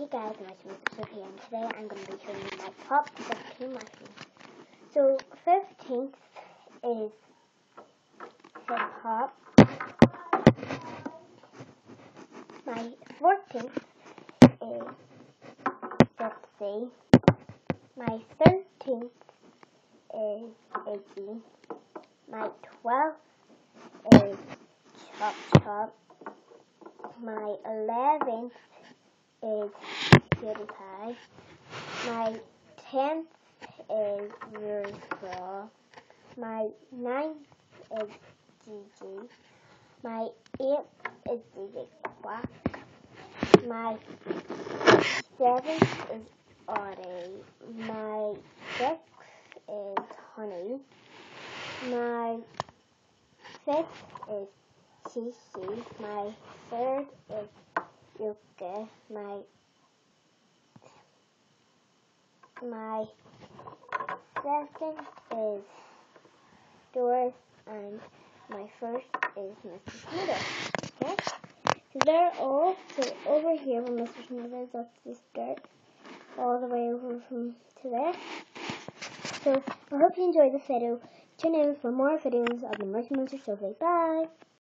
Hey guys, my name is Sophie and today I'm going to be showing you my top 17 mushrooms. So 15th is hip hop, my 14th is Gypsy, my 13th is Iggy, my 12th is Chop Chop, my 11th is PewDiePie, my 10th is Virgil, my 9th is Gigi, my 8th is DJ Quack, my 7th is Audie, my 6th is Honey, my 5th is Shishi, my 3rd is Yuka, my 2nd is Doris, and my 1st is Mr. Smithers. Okay? So they're all over here from Mr. Smithers, that's the skirt, all the way over from to there. So I hope you enjoyed this video. Tune in for more videos of the Mercy Monster Sophie. Bye!